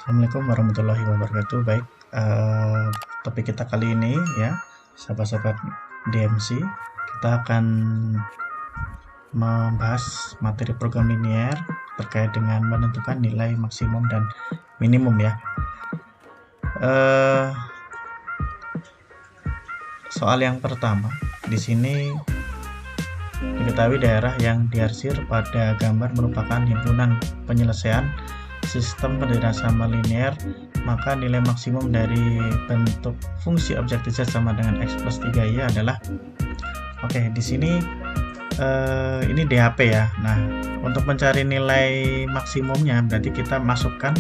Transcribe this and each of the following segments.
Assalamualaikum warahmatullahi wabarakatuh. Baik, topik kita kali ini ya, sahabat-sahabat DMC, kita akan membahas materi program linear terkait dengan menentukan nilai maksimum dan minimum ya. Soal yang pertama, di sini diketahui daerah yang diarsir pada gambar merupakan himpunan penyelesaian sistem penderitaan sama linear, maka nilai maksimum dari bentuk fungsi objektif Z sama dengan X plus 3Y adalah di sini ini DHP ya. Nah, untuk mencari nilai maksimumnya berarti kita masukkan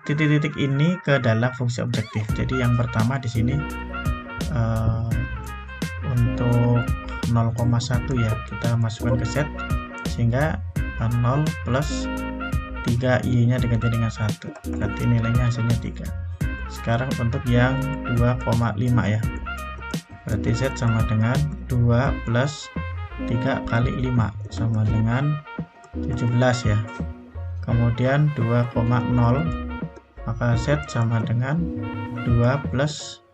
titik-titik ini ke dalam fungsi objektif. Jadi yang pertama di sini untuk 0,1 ya, kita masukkan ke Z sehingga 0 plus 3Y nya diganti dengan 1, berarti nilainya hasilnya 3. Sekarang untuk yang 2,5 ya, berarti Z sama dengan 2 plus 3 kali 5 sama dengan 17 ya. Kemudian 2,0, maka Z sama dengan 2 plus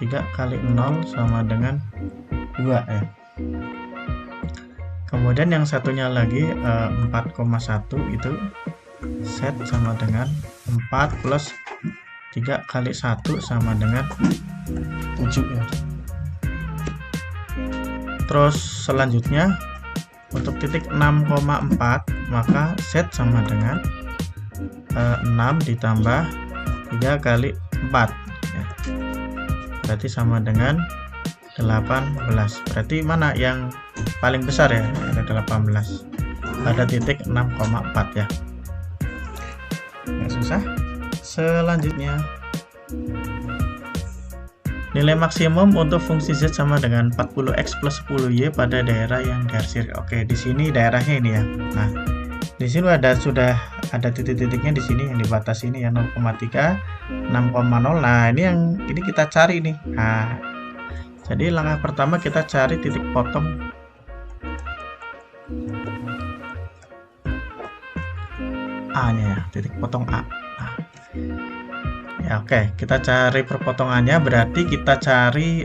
3 kali 0 sama dengan 2 ya. Kemudian yang satunya lagi 4,1 itu Z sama dengan 4 plus 3 kali 1 sama dengan 7 ya. Terus selanjutnya untuk titik 6,4 maka Z sama dengan 6 ditambah 3 kali 4 ya. Berarti sama dengan 18. Berarti mana yang paling besar ya? Ada 18 pada titik 6,4 ya. Nggak susah. Selanjutnya nilai maksimum untuk fungsi Z sama dengan 40X plus 10Y pada daerah yang diarsir. Oke, di sini daerahnya ini ya. Nah, di sini sudah ada titik-titiknya di sini yang dibatasi ini ya, 0,3, 6,0. Nah, ini kita cari nih. Nah, jadi langkah pertama kita cari titik potong A-nya ya, titik potong A. Nah, ya oke, kita cari perpotongannya, berarti kita cari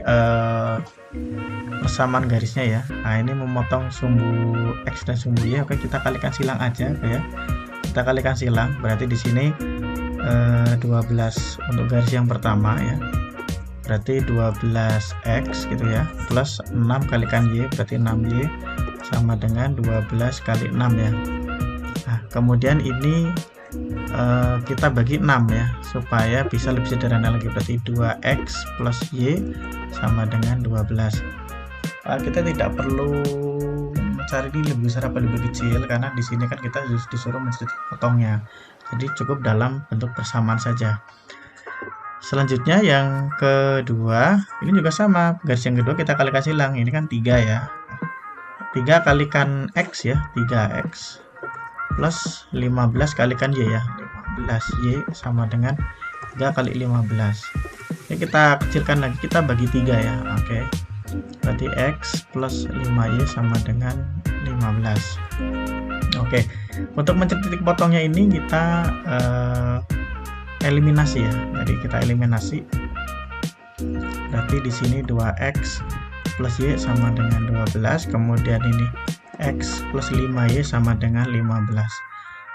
persamaan garisnya ya. Nah, ini memotong sumbu X dan sumbu Y. Oke, kita kalikan silang aja ya. Kita kalikan silang, berarti di sini 12 untuk garis yang pertama ya. Berarti 12X gitu ya, plus 6 kalikan Y, berarti 6Y sama dengan 12 kali 6 ya. Nah, kemudian ini kita bagi 6 ya, supaya bisa lebih sederhana lagi, berarti 2X plus Y sama dengan 12. Kita tidak perlu mencari ini lebih besar apa lebih kecil, karena di sini kan kita disuruh mencari potongnya, jadi cukup dalam bentuk persamaan saja. Selanjutnya yang kedua, ini juga sama, garis yang kedua kita kalikan silang, ini kan 3 ya, 3 kalikan X ya, 3X plus 15 kalikan Y ya, 15Y sama dengan 3 kali 15. Ini kita kecilkan lagi, kita bagi 3 ya. Oke, berarti X plus 5Y sama dengan 15. Oke, untuk mencari titik potongnya ini kita eliminasi ya. Jadi kita eliminasi, berarti di sini 2X plus Y sama dengan 12, kemudian ini X plus 5Y sama dengan 15.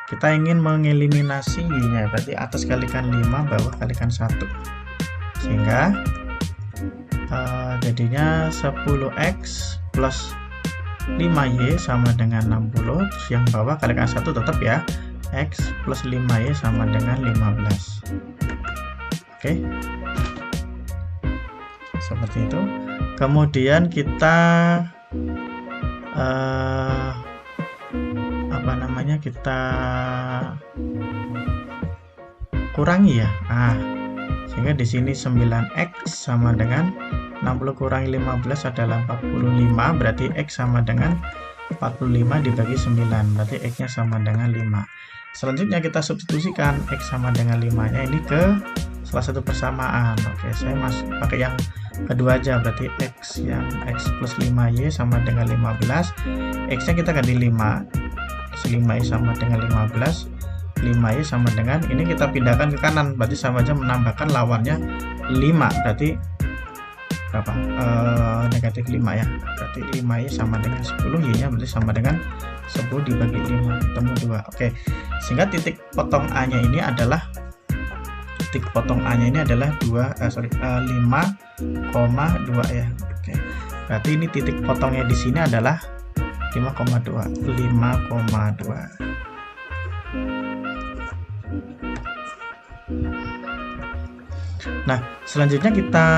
Kita ingin mengeliminasi Y-nya, berarti atas kalikan 5, bawah kalikan 1, sehingga jadinya 10X plus 5Y sama dengan 60, terus yang bawah kalikan 1 tetap ya, X plus 5Y sama dengan 15. Oke, seperti itu. Kemudian kita kita kurangi ya. Sehingga di sini 9X sama dengan 60 kurangi 15 adalah 45, berarti X sama dengan 45 dibagi 9, berarti X-nya sama dengan 5. Selanjutnya kita substitusikan X sama dengan 5-nya ini ke salah satu persamaan. Oke, saya pakai yang kedua aja, berarti X plus 5Y sama dengan 15. X nya kita ganti 5, X 5Y sama dengan 15, 5Y sama dengan, ini kita pindahkan ke kanan, berarti sama aja menambahkan lawannya 5, berarti berapa? Negatif 5 ya, berarti 5Y sama dengan 10, Y nya berarti sama dengan 10 dibagi 5, ketemu 2. Oke, sehingga titik potong A nya ini adalah 5,2 ya. Oke, berarti ini titik potongnya di sini adalah 5,2. Nah, selanjutnya kita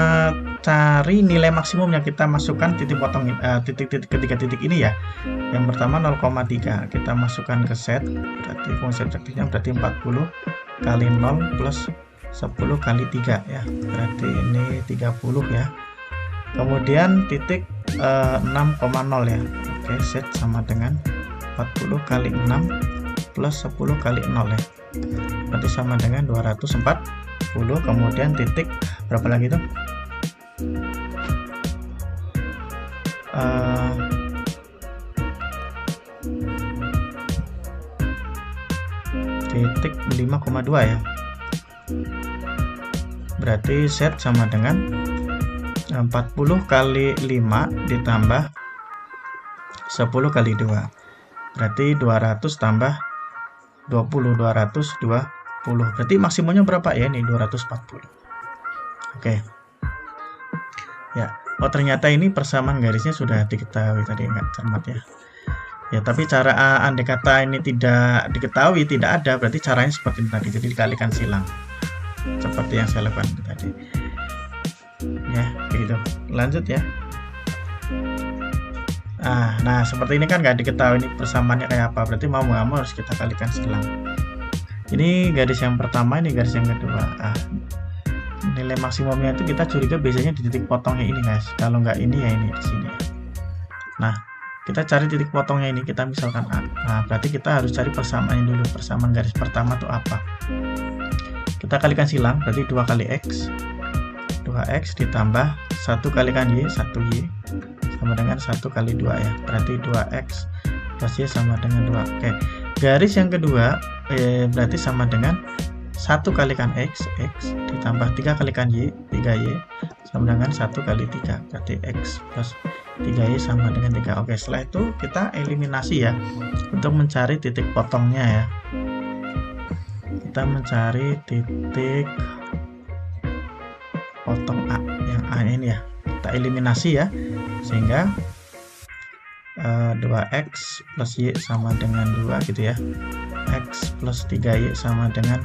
cari nilai maksimumnya. Kita masukkan titik potong ketiga titik ini ya. Yang pertama 0,3 kita masukkan ke set, berarti fungsi objektifnya berarti 40 kali 0 plus 10 kali 3 ya, berarti ini 30 ya. Kemudian titik 6,0 ya. Oke, set sama dengan 40 kali 6 plus 10 kali 0 ya, berarti sama dengan 240. Kemudian titik berapa lagi itu? Titik 5,2 ya, berarti set sama dengan 40 kali 5 ditambah 10 kali 2, berarti 200 tambah 20, 220, berarti maksimumnya berapa ya, ini 240. Oke ya. Oh, ternyata ini persamaan garisnya sudah diketahui tadi, nggak cermat ya. Ya, tapi cara andai kata ini tidak diketahui, tidak ada, berarti caranya seperti ini tadi, jadi dikalikan silang seperti yang saya lakukan tadi ya, gitu. Lanjut ya. Nah seperti ini kan nggak diketahui ini persamaannya kayak apa, berarti mau nggak mau harus kita kalikan silang. Ini garis yang pertama, ini garis yang kedua. Nilai maksimumnya itu kita curiga biasanya di titik potongnya ini guys, kalau nggak ini ya ini di sini. Nah, kita cari titik potongnya ini, kita misalkan A. Nah, berarti kita harus cari persamaannya dulu. Persamaan garis pertama itu apa? Kita kalikan silang, berarti 2 kali X 2X ditambah 1 kalikan Y 1Y sama dengan 1 kali 2 ya, berarti 2X plus Y sama dengan 2. Oke, garis yang kedua berarti sama dengan 1 kalikan X ditambah 3 kalikan Y 3Y sama dengan 1 kali 3, berarti X plus 3Y sama dengan 3. Oke, setelah itu kita eliminasi ya untuk mencari titik potongnya ya. Kita mencari titik potong A, yang A ini ya, kita eliminasi ya, sehingga 2X plus Y sama dengan 2 gitu ya, X plus 3Y sama dengan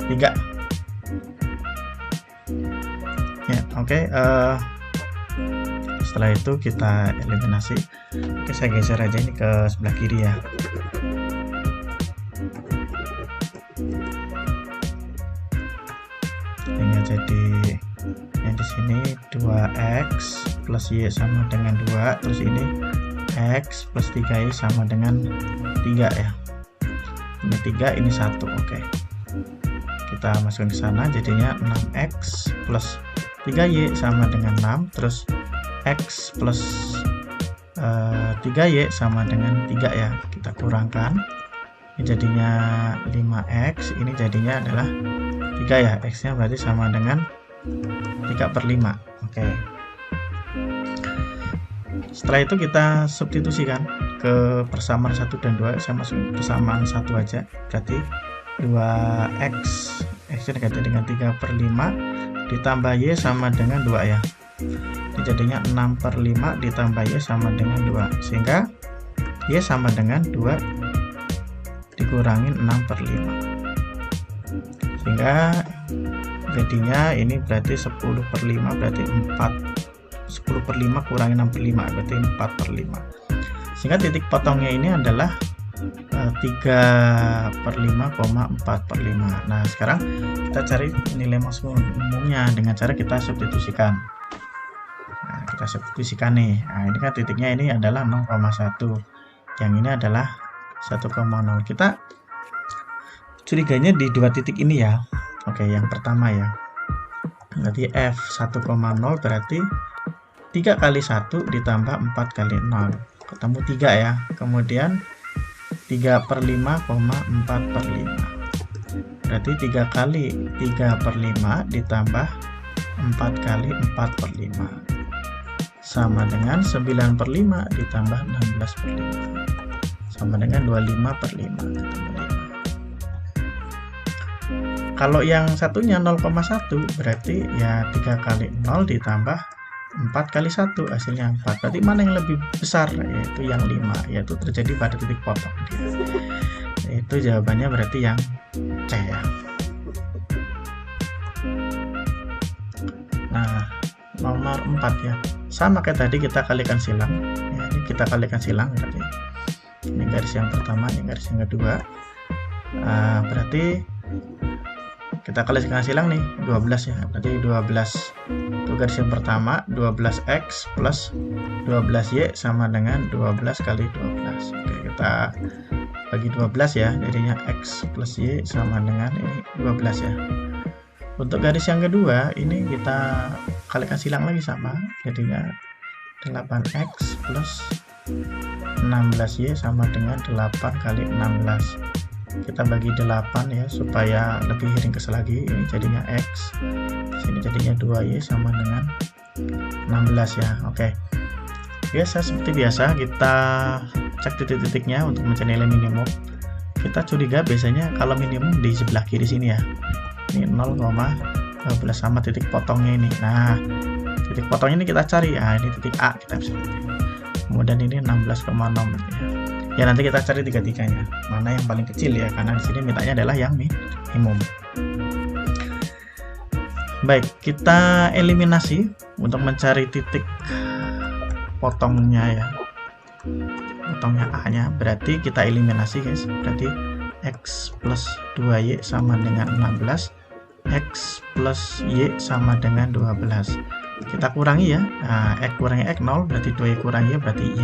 3 ya. Oke, setelah itu kita eliminasi. Oke, saya geser aja ini ke sebelah kiri ya. Sehingga jadi yang di sini 2X plus Y sama dengan 2, terus ini X plus 3Y sama dengan 3 ya. Ini 3, ini 1. Oke, kita masukin ke sana, jadinya 6X plus 3Y sama dengan 6, terus X plus 3Y sama dengan 3 ya, kita kurangkan, ini jadinya 5X, ini jadinya adalah 3 ya, X nya berarti sama dengan 3/5. Oke, setelah itu kita substitusikan ke persamaan 1 dan 2. Saya masukin persamaan 1 aja, berarti 2X X nya ganti dengan 3/5 ditambah Y sama dengan 2 ya, ini jadinya 6/5 ditambah Y sama dengan 2, sehingga Y sama dengan 2 dikurangin 6/5, sehingga jadinya ini berarti 10/5, berarti 10/5 kurangi 6/5 berarti 4/5, sehingga titik potongnya ini adalah 3/5,4/5. Nah, sekarang kita cari nilai maksimumnya dengan cara kita substitusikan. Nah, kita substitusikan nih. Nah, ini kan titiknya ini adalah 0,1, yang ini adalah 1,0. Kita curiganya di dua titik ini ya. Oke, yang pertama ya, berarti F 1,0 berarti 3 kali 1 ditambah 4 kali 0 ketemu 3 ya, kemudian 3/5,4/5. berarti 3 kali 3/5 ditambah 4 kali 4/5 sama dengan 9/5 ditambah 16/5 sama dengan 25/5 ketemu 5. Kalau yang satunya 0,1 berarti ya 3 kali 0 ditambah 4 kali 1 hasilnya 4. Berarti mana yang lebih besar? Yaitu yang 5, yaitu terjadi pada titik potong dia. Itu jawabannya berarti yang C ya. Nah, nomor 4 ya. Sama kayak tadi kita kalikan silang. Ya, ini kita kalikan silang berarti. Ini garis yang pertama, ini garis yang kedua. Berarti kita kalikan silang nih 12 ya. Berarti 12 itu garis yang pertama, 12x plus 12y sama dengan 12 kali 12. Oke, kita bagi 12 ya, jadinya x plus y sama dengan ini 12 ya. Untuk garis yang kedua ini kita kalikan silang lagi sama, jadinya 8x plus 16y sama dengan 8 kali 16. Kita bagi 8 ya supaya lebih ringkas lagi. Ini jadinya x, sini jadinya 2y sama dengan 16 ya. Oke, biasa seperti biasa kita cek titik-titiknya untuk mencari nilai minimum. Kita curiga biasanya kalau minimum di sebelah kiri sini ya. Ini 0,12 sama titik potongnya ini. Nah, titik potongnya ini kita cari. Ah, ini titik A kita bisa. Kemudian ini 16,6 ya. Ya nanti kita cari tiga-tiganya. Mana yang paling kecil ya, karena di sini mintanya adalah yang minimum. Baik, kita eliminasi untuk mencari titik potongnya ya. Potongnya A-nya, berarti kita eliminasi guys. Berarti x plus 2y sama dengan 16, x plus y sama dengan 12. Kita kurangi ya. Nah, x kurangi x 0 berarti 2y kurangi y berarti y.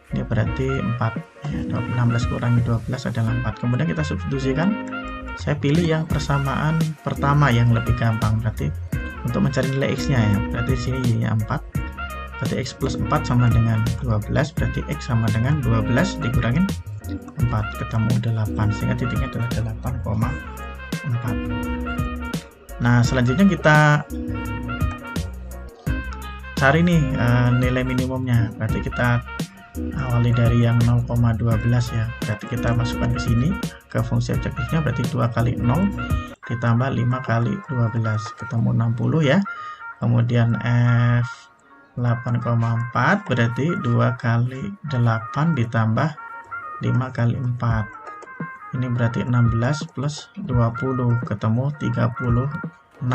Ini berarti 4 ya, 16 kurangi 12 adalah 4. Kemudian kita substitusikan. Saya pilih yang persamaan pertama yang lebih gampang, berarti untuk mencari nilai x nya ya, berarti di sini y nya 4, berarti x plus 4 sama dengan 12, berarti x sama dengan 12 dikurangin 4, ketemu 8, sehingga titiknya adalah 8,4. Nah, selanjutnya kita cari nih nilai minimumnya. Berarti kita awali dari yang 0,12 ya. Berarti kita masukkan ke sini ke fungsi objektifnya, berarti 2 kali 0 ditambah 5 kali 12 ketemu 60 ya. Kemudian F 8,4 berarti 2 kali 8 ditambah 5 kali 4. Ini berarti 16 plus 20 ketemu 36.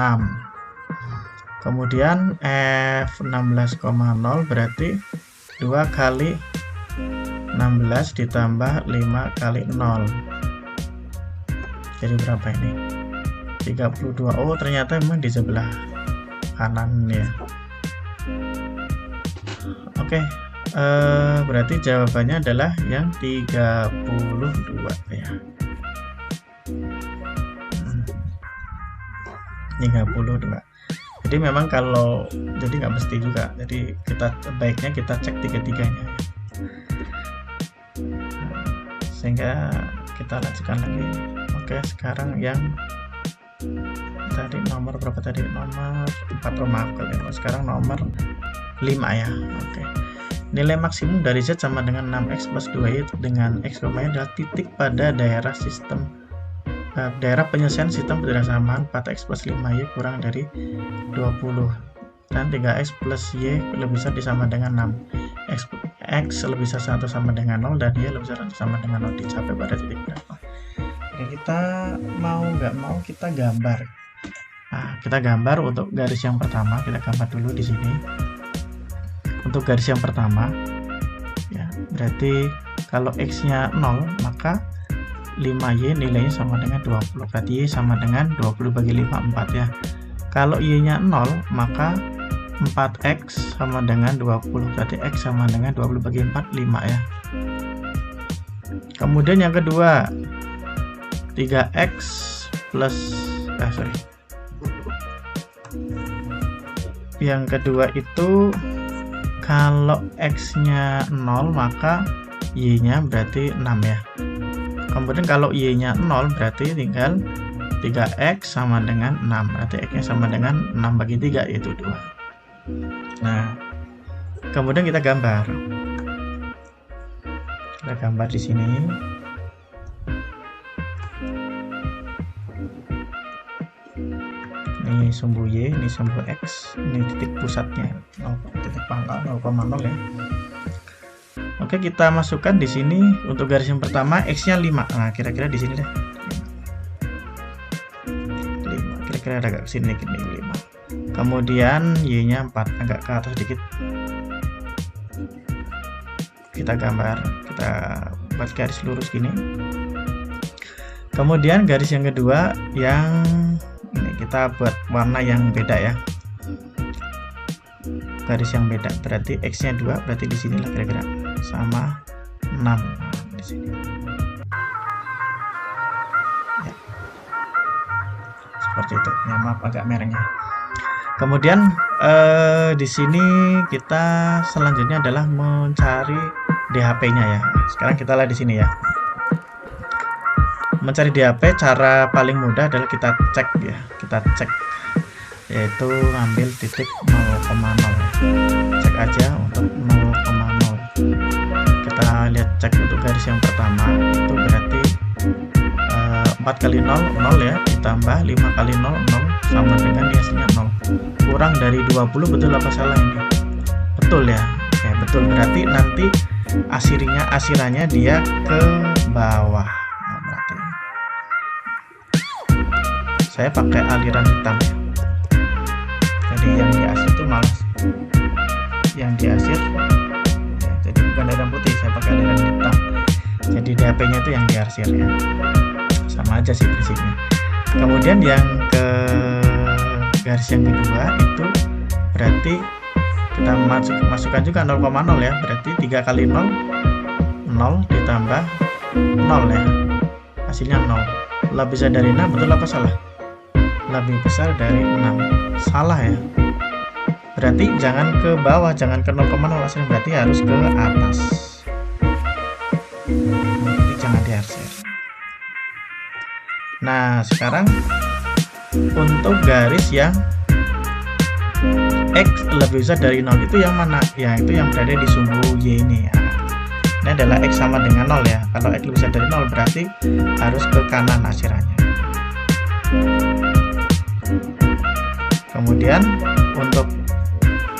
Kemudian F 16,0 berarti 2 kali 16 ditambah 5 kali 0. Jadi berapa ini? 32. Oh, ternyata memang di sebelah kanan ya. Oke, berarti jawabannya adalah yang 32 ya. 32. Jadi memang kalau jadi nggak mesti juga, jadi kita baiknya kita cek tiga-tiganya ya. Sehingga kita lanjutkan lagi. Oke, sekarang yang tadi nomor berapa tadi? Nomor 4, maaf kalian. Sekarang nomor 5 ya. Oke. Nilai maksimum dari Z sama dengan 6x plus 2y dengan x, adalah titik pada daerah sistem daerah penyelesaian sistem kebersamaan 4x plus 5y kurang dari 20 dan 3x plus y lebih besar disama dengan 6, x lebih besar 1 sama dengan 0 dan y lebih besar 1 sama dengan 0 dicapai pada titik berapa. Jadi kita mau nggak mau kita gambar. Nah, kita gambar untuk garis yang pertama, kita gambar dulu di sini. Untuk garis yang pertama ya, berarti kalau x nya 0 maka 5y nilainya sama dengan 20, berarti y sama dengan 20 bagi 5, 4 ya. Kalau y nya 0 maka 4x sama dengan 20, berarti x sama dengan 20 bagi 4, 5 ya. Kemudian yang kedua 3x plus yang kedua itu kalau x nya 0 maka y nya berarti 6 ya. Kemudian kalau y-nya 0 berarti tinggal 3x sama dengan 6, berarti x-nya sama dengan 6 bagi 3 yaitu 2. Nah, kemudian kita gambar. Kita gambar di sini. Ini sumbu y, ini sumbu x, ini titik pusatnya, titik pangkal 0,0 ya. Oke, kita masukkan di sini untuk garis yang pertama x-nya 5. Nah, kira-kira di sini deh. 5. Kira-kira agak kesini dikit nih, 5. Kemudian y-nya 4, agak ke atas dikit. Kita gambar, kita buat garis lurus gini. Kemudian garis yang kedua yang ini kita buat warna yang beda ya. Garis yang beda berarti x-nya 2, berarti di sinilah kira-kira sama 6 di sini. Ya. Seperti itu. Ya, maaf agak merahnya. Kemudian di sini kita selanjutnya adalah mencari DHP-nya ya. Sekarang kita lihat di sini ya. Mencari DHP cara paling mudah adalah kita cek ya. Kita cek yaitu ambil titik 0,0. Cek aja untuk 0,0. Kita lihat cek untuk garis yang pertama itu berarti 4 kali 0 0 ya, ditambah 5 kali 0 0 sama dengan hasilnya 0. Kurang dari 20, betul apa salah ini? Betul ya. Ya betul, berarti nanti asirannya dia ke bawah. Nah, berarti saya pakai aliran hitam ya. Jadi yang diasir itu malas, yang diasir ya, jadi bukan aliran putih, saya pakai aliran hitam. Jadi DHP-nya itu yang diarsir ya, sama aja sih prinsipnya. Kemudian yang ke garis yang kedua itu berarti kita masukkan juga 0,0 ya, berarti 3 kali 0 0 ditambah 0 ya, hasilnya 0. Lebih besar dari 6, betul apa salah? Lebih besar dari 6, salah ya. Berarti jangan ke bawah, jangan ke 0,0 hasilnya, berarti harus ke atas. Jadi jangan diarsir. Nah, sekarang untuk garis yang x lebih besar dari 0 itu yang mana? Ya, itu yang berada di sumbu y ini ya. Ini adalah x sama dengan 0 ya. Kalau x lebih besar dari 0 berarti harus ke kanan asirannya. Kemudian untuk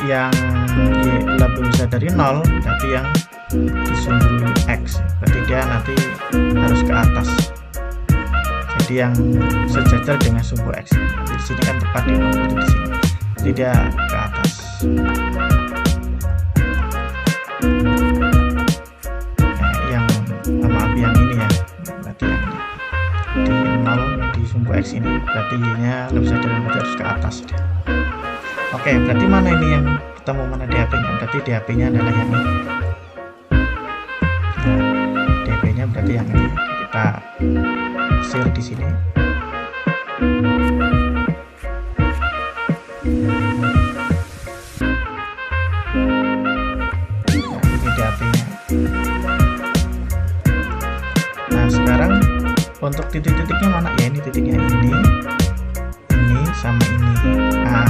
yang y lebih besar dari 0 berarti yang di sumbu x, berarti dia nanti harus ke atas. Jadi yang sejajar dengan sumbu x. Di sini kan tepat di 0, itu di sini. Jadi dia ke atas. Nah, yang maaf yang ini ya, berarti yang di 0 di sumbu x ini, berarti y-nya lebih besar dari 0, harus ke atas dia. Oke, berarti mana ini yang kita mau mana DHP-nya? Berarti DHP-nya adalah yang ini. Nah, DHP-nya berarti yang ini. Kita share di sini. Nah, sekarang untuk titik-titiknya mana? Ya, ini titiknya ini sama ini. Nah,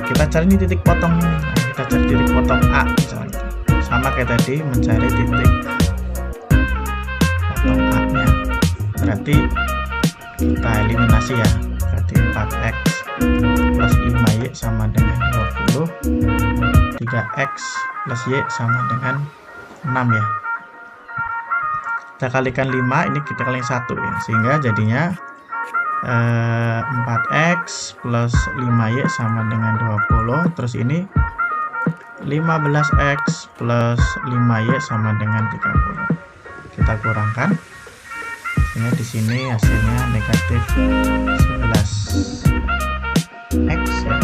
kita cari ini titik potong ini. Nah, kita cari titik potong A misalnya. Sama kayak tadi mencari titik potong A-nya. Berarti kita eliminasi ya. Berarti 4x plus 5y sama dengan 20. 3x plus y sama dengan 6 ya. Kita kalikan 5, ini kita kalikan 1 ya, sehingga jadinya 4x plus 5y sama dengan 20. Terus ini 15x plus 5y sama dengan 30. Kita kurangkan, sehingga di sini hasilnya negatif 11x ya.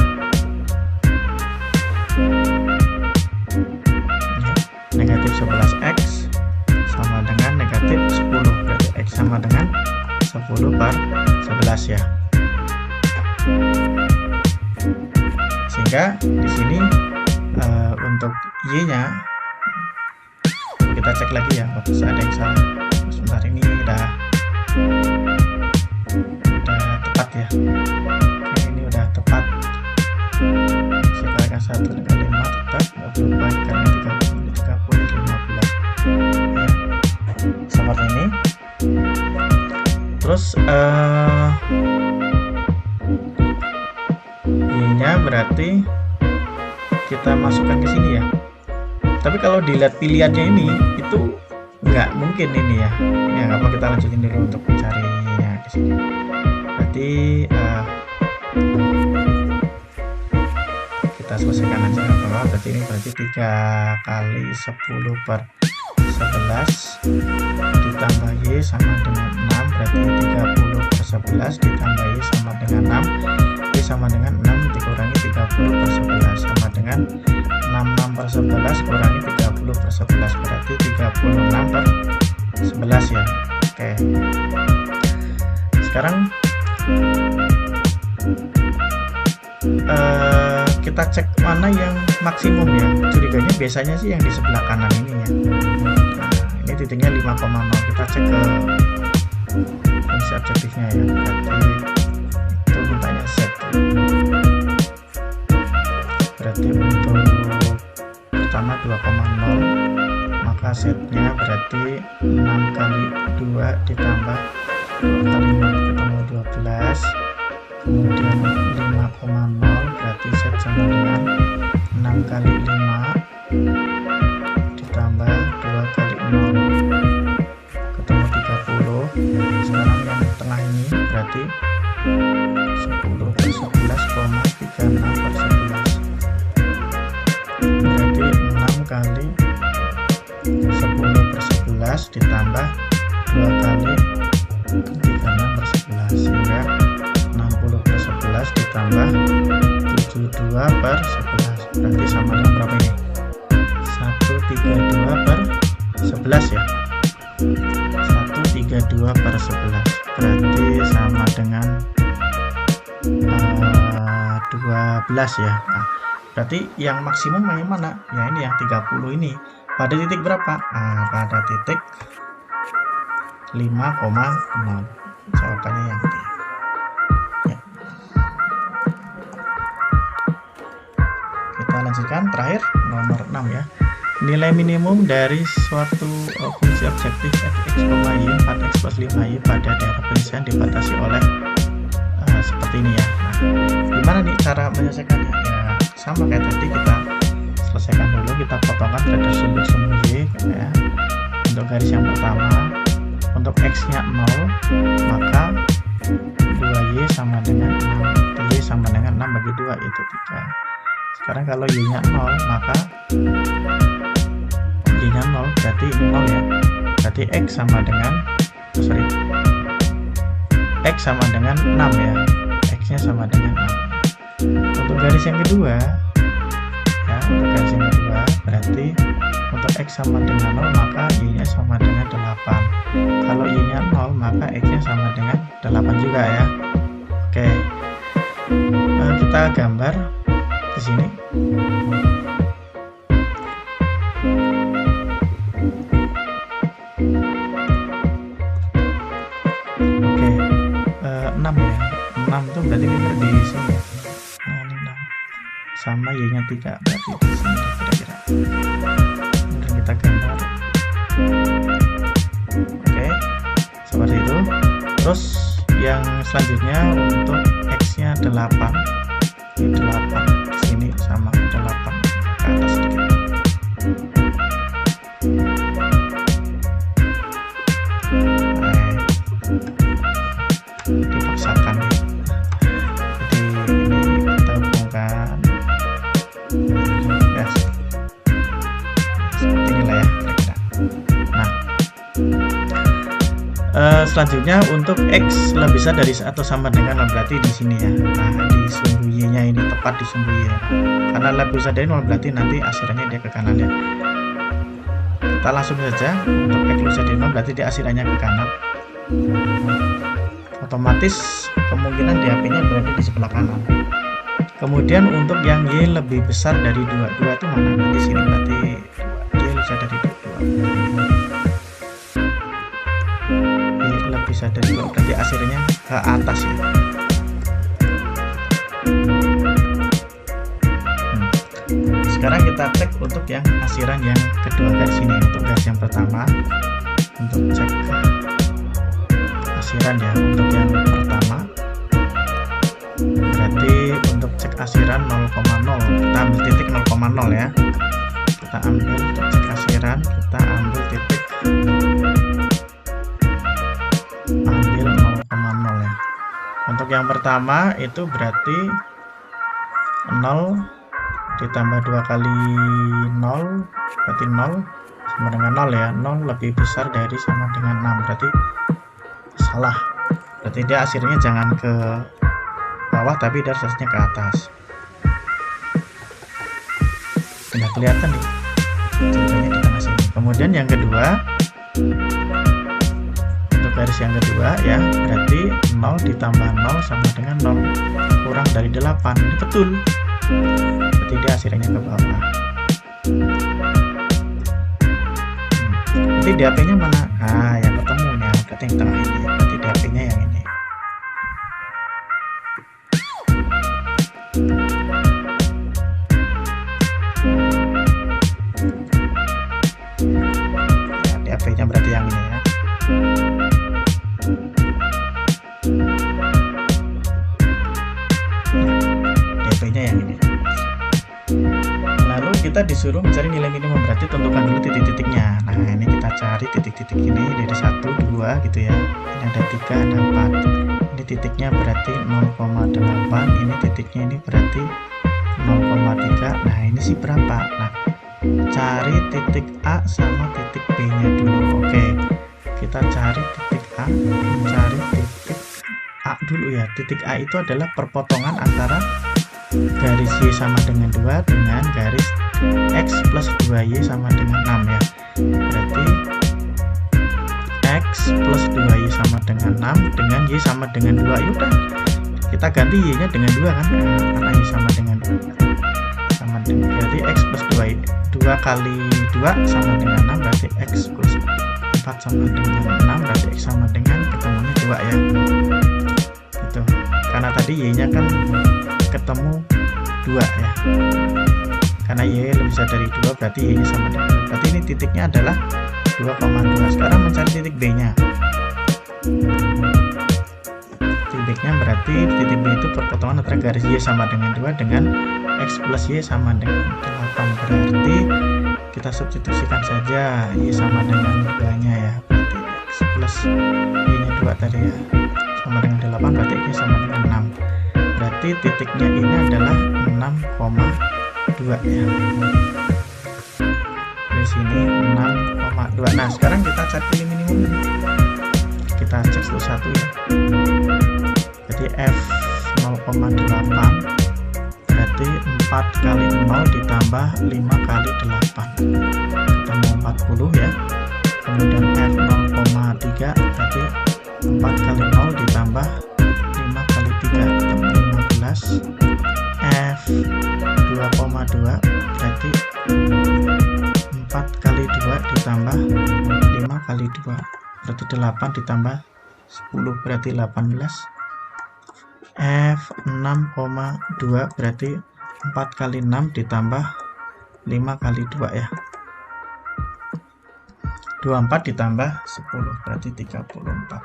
Negatif 11x sama dengan negatif 10, berarti x sama dengan 10 per 11 ya. Sehingga di sini untuk y-nya kita cek lagi ya, bisa ada yang salah. Sebentar, ini udah tepat ya. Oke, ini udah tepat. Saya kalikan 1 dengan 5 tetap nggak berubah karena 30 15 ya, seperti ini. Terus Y-nya berarti kita masukkan ke sini ya. Tapi kalau dilihat pilihannya ini itu nggak mungkin ini ya. Ya nggak apa, kita lanjutin dulu untuk mencarinya di sini. Berarti kita selesaikan aja ke bawah. Berarti ini berarti 3 kali 10 per 11 ditambah Y sama dengan 6, berarti 30 per 11 ditambah Y sama dengan 6, Y sama dengan 6 dikurangi 30 per 11 sama dengan 66 per 11 kurangi 30 per 11, berarti 36 per 11 ya. Oke, sekarang kita cek mana yang maksimum ya. Curiganya biasanya sih yang di sebelah kanan ini ya. Nah, ini titiknya 5,0. Kita cek ke fungsi objektifnya ya. Berarti itu mintanya set. Berarti untuk pertama 2,0, maka setnya berarti 6 kali 2 ditambah 2 kali 0 ketemu 12, kemudian 5,0 berarti set sama dengan 6 kali 5 ditambah 2 kali 0 ketemu 30. Sekarang yang tengah ini berarti 10 per 11,36 per 11, berarti 6 kali 10 per 11 ditambah 2 kali 36 per 11, sehingga 60 per 11 ditambah 72 per 11, berarti sama dengan berapa ini? 132 per 11 ya. 132 per 11 berarti sama dengan 12 ya. Nah, berarti yang maksimum yang mana? Ya ini yang 30 ini. Pada titik berapa? Nah, pada titik 5,0. Jawabannya yang D. Ya. Kita lanjutkan terakhir nomor 6 ya. Nilai minimum dari suatu fungsi objektif fx, y 4x plus 5y pada daerah penyelesaian dibatasi oleh seperti ini ya. Nah, gimana nih cara menyelesaikannya? Ya sama kayak tadi, kita selesaikan dulu, kita potongkan terhadap sumber-sumber Y ya. Untuk garis yang pertama, untuk x nya 0, maka 2y sama dengan 6, y sama dengan 6 bagi 2 yaitu 3. Sekarang kalau y nya 0, maka y nya 0 berarti 0 ya, berarti x sama dengan x sama dengan 6 ya, x nya sama dengan 6. Untuk garis yang kedua ya, untuk garis yang kedua berarti untuk x sama dengan 0, maka y nya sama dengan 8. Kalau y nya 0, maka x nya sama dengan 8 juga ya. Oke, kita gambar di sini. Oke, 6 ya. 6 itu berarti di sini ya. Nah, ini 6 sama y nya 3 berarti di sini kira-kira. Kemudian kita gambar. Oke, seperti itu. Terus yang selanjutnya untuk x nya 8, ini 8 di sini sama 8 ke atas sedikit. Dipaksakan ya. Jadi ini kita hubungkan ya, seperti inilah ya kira-kira. Nah, selanjutnya untuk x lebih besar dari atau sama dengan 0, berarti di sini ya. Nah, di sumbu y nya ini tepat di sumbu y, karena lebih besar dari 0 berarti nanti asirannya dia ke kanan ya. Kita langsung saja, untuk x lebih besar dari 0 berarti dia asirannya ke kanan. Otomatis kemungkinan DAP nya berada di sebelah kanan. Kemudian untuk yang y lebih besar dari 2 itu mana? Di sini berarti 2, dia lebih besar dari 2. ke atas ya. Sekarang kita cek untuk yang asiran yang kedua garis ini. Untuk garis yang pertama, untuk cek asiran ya, untuk yang pertama berarti untuk cek asiran 0,0, kita ambil titik 0,0 ya. Kita ambil untuk cek asiran, kita ambil titik, ambil 0,0 ya. Untuk yang pertama itu berarti 0 ditambah 2 kali 0 berarti 0 sama dengan 0 ya. 0 lebih besar dari sama dengan 6, berarti salah, berarti dia asirannya jangan ke bawah tapi dia harusnya ke atas. Sudah kelihatan nih contohnya di tengah sini. Kemudian yang kedua, untuk garis yang kedua ya, berarti 0 ditambah 0 sama dengan 0 kurang dari 8, ini betul, berarti dia asirannya ke bawah. Berarti DAP nya mana? Nah, yang ketemunya berarti yang tengah ini, berarti DAP nya yang ini. Ya, DAP nya berarti yang ini ya. DAP nya yang ini. Lalu kita disuruh mencari nilai minimum, berarti tentukan dulu titik-titiknya. Nah, ini kita cari titik-titik ini dari 1, 2 gitu ya. Ini ada 3, ada 4. Ini titiknya berarti 0,8. Ini titiknya ini berarti 0,3. Nah, ini sih berapa? Nah, cari titik A sama titik B nya dulu. Oke, kita cari titik A, cari titik A dulu ya. Titik A itu adalah perpotongan antara garis Y sama dengan 2 dengan garis X plus 2Y sama dengan 6 ya. Berarti X plus 2Y sama dengan 6 dengan Y sama dengan 2. Yaudah, kita ganti Y nya dengan 2 kan, karena Y sama dengan 2 sama dengan, berarti X plus 2Y, 2 kali 2 sama dengan 6, berarti X plus 4 sama dengan 6, berarti X sama dengan ketemunya 2 ya. Gitu, karena tadi Y nya kan ketemu 2 ya, karena Y lebih besar dari 2, berarti Y nya sama dengan 2, berarti ini titiknya adalah 2,2. Sekarang mencari titik B nya. Titiknya berarti titik B itu perpotongan antara garis Y sama dengan 2 dengan X plus Y sama dengan 8, berarti kita substitusikan saja Y sama dengan 2 nya ya, berarti X plus Y nya 2 tadi ya, sama dengan 8, berarti X sama dengan 6. Berarti titiknya ini adalah 6,2 ya. Di sini 6,2. Nah, sekarang kita cari minimum. Kita cek satu-satu ya. Jadi F 0,8 berarti 4 kali 0 ditambah 5 kali 8 ketemu 40 ya. Kemudian F 0,3 berarti 4 kali 0 ditambah 5 kali 3 ketemu 15. F 2,2 berarti 4 kali 2 ditambah 5 kali 2 berarti 8 ditambah 10 berarti 18. F 6,2 berarti 4 kali 6 ditambah 5 kali 2 ya, 24 ditambah 10 berarti 34.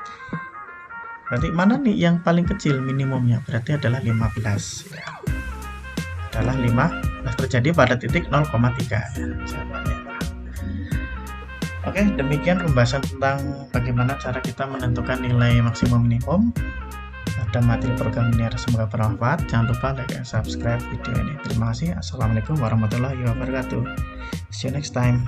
Berarti mana nih yang paling kecil minimumnya? Berarti adalah 15 ya. Adalah 15 terjadi pada titik 0,3 ya, jawabannya. Oke, demikian pembahasan tentang bagaimana cara kita menentukan nilai maksimum minimum pada materi program linear. Semoga bermanfaat. Jangan lupa like dan subscribe video ini. Terima kasih. Assalamualaikum warahmatullahi wabarakatuh. See you next time.